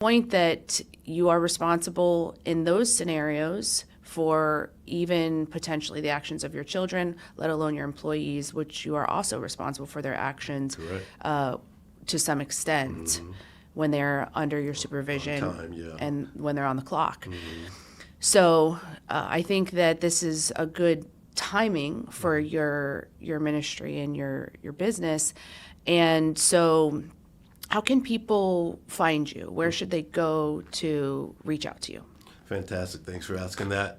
point that you are responsible in those scenarios for even potentially the actions of your children, let alone your employees, which you are also responsible for their actions to some extent when they're under your supervision and when they're on the clock. So I think that this is a good timing for your ministry and your business. And so how can people find you? Where should they go to reach out to you? Fantastic. Thanks for asking that.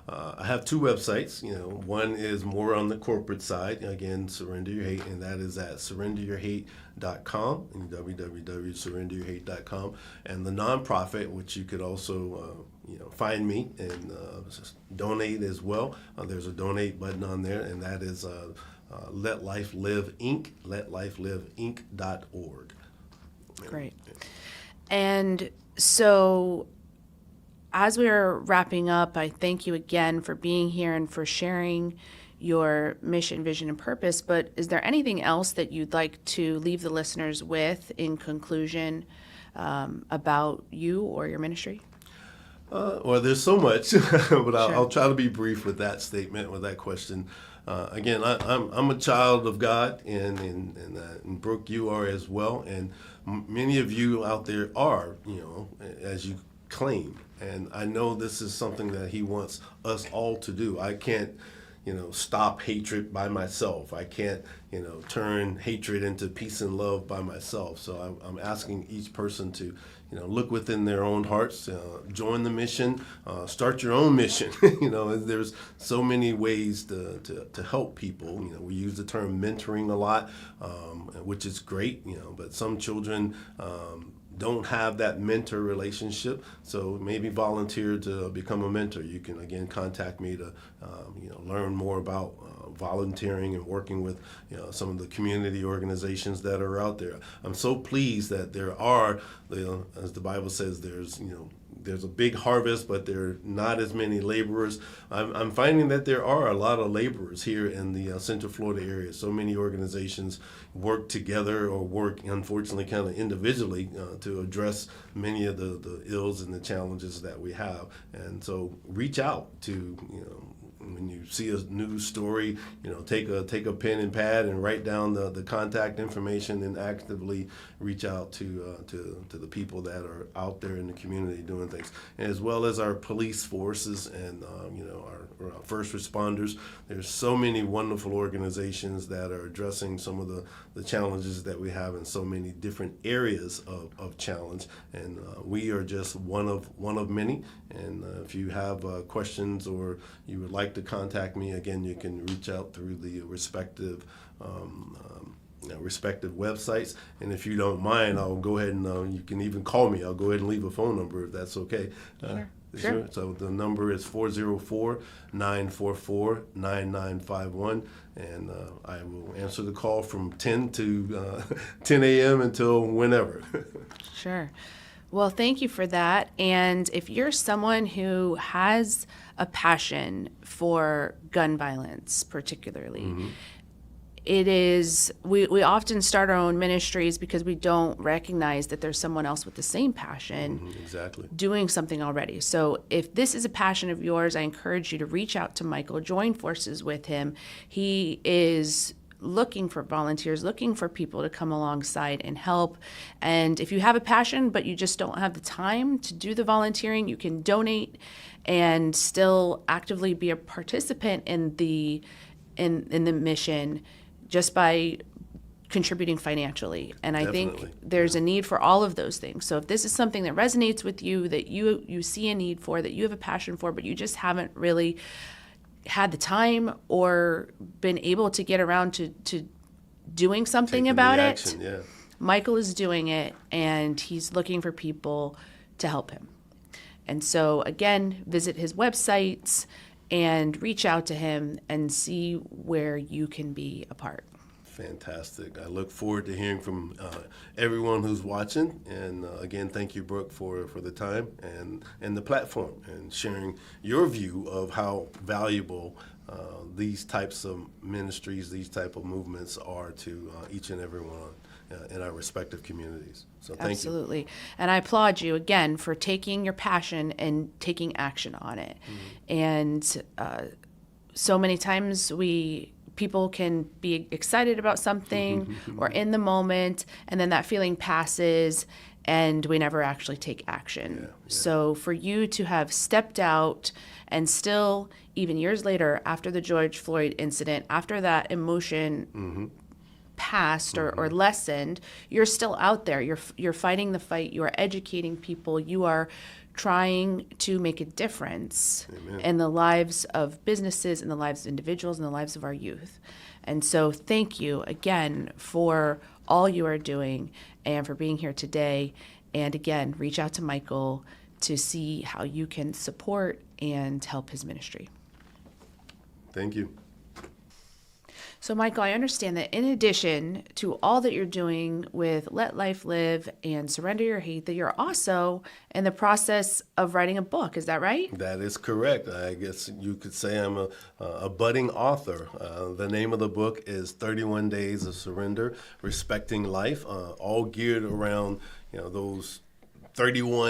I have two websites. One is more on the corporate side. Again, Surrender Your Hate, and that is at surrenderyourhate.com, www.surrenderyourhate.com. And the nonprofit, which you could also find me and donate as well. There's a donate button on there, and that is Let Life Live Inc. LetLifeLiveInc.org. Great. And so as we are wrapping up, I thank you again for being here and for sharing your mission, vision, and purpose. But is there anything else that you'd like to leave the listeners with in conclusion about you or your ministry? Well, there's so much, but I'll try to be brief with that statement, with that question. Again, I'm a child of God, and Brooke, you are as well, and many of you out there are, as you claim. And I know this is something that He wants us all to do. I can't, stop hatred by myself. I can't, turn hatred into peace and love by myself. So I'm asking each person to, look within their own hearts, join the mission, start your own mission. There's so many ways to help people. We use the term mentoring a lot, which is great, but some children don't have that mentor relationship, so maybe volunteer to become a mentor. You can again contact me to learn more about volunteering and working with some of the community organizations that are out there. I'm so pleased that there are, as the Bible says, there's a big harvest, but there are not as many laborers. I'm finding that there are a lot of laborers here in the Central Florida area. So many organizations work together or work, unfortunately, kind of individually to address many of the ills and the challenges that we have. And so reach out to, when you see a news story, take a pen and pad and write down the contact information and actively reach out to the people that are out there in the community doing things, as well as our police forces and our first responders. There's so many wonderful organizations that are addressing some of the challenges that we have in so many different areas of challenge, and we are just one of many. And if you have questions or you would like to contact me, again, you can reach out through the respective websites. And if you don't mind, I'll go ahead and you can even call me. I'll go ahead and leave a phone number if that's okay. Sure. So the number is 404-944-9951, and I will answer the call from 10 to 10 a.m. until whenever. Sure. Well, thank you for that. And if you're someone who has a passion for gun violence, particularly, it is, we often start our own ministries because we don't recognize that there's someone else with the same passion doing something already. So if this is a passion of yours, I encourage you to reach out to Michael, join forces with him. He is looking for volunteers, looking for people to come alongside and help. And if you have a passion, but you just don't have the time to do the volunteering, you can donate and still actively be a participant in the mission just by contributing financially. And I think there's a need for all of those things. So if this is something that resonates with you, that you see a need for, that you have a passion for, but you just haven't really had the time or been able to get around to doing something about it, Michael is doing it, and he's looking for people to help him. And so again, visit his websites and reach out to him and see where you can be a part. Fantastic. I look forward to hearing from everyone who's watching. And again, thank you, Brooke, for the time and the platform and sharing your view of how valuable these types of ministries, these type of movements are to each and every one. in our respective communities. So thank you. Absolutely. And I applaud you again for taking your passion and taking action on it. And so many times people can be excited about something or in the moment, and then that feeling passes and we never actually take action. So for you to have stepped out and still, even years later, after the George Floyd incident, after that emotion passed or lessened, you're still out there. You're fighting the fight. You are educating people. You are trying to make a difference in the lives of businesses, in the lives of individuals, in the lives of our youth. And so thank you again for all you are doing and for being here today. And again, reach out to Michael to see how you can support and help his ministry. Thank you. So, Michael, I understand that in addition to all that you're doing with Let Life Live and Surrender Your Hate, that you're also in the process of writing a book. Is that right? That is correct. I guess you could say I'm a budding author. The name of the book is 31 Days of Surrender, Respecting Life, all geared around those 31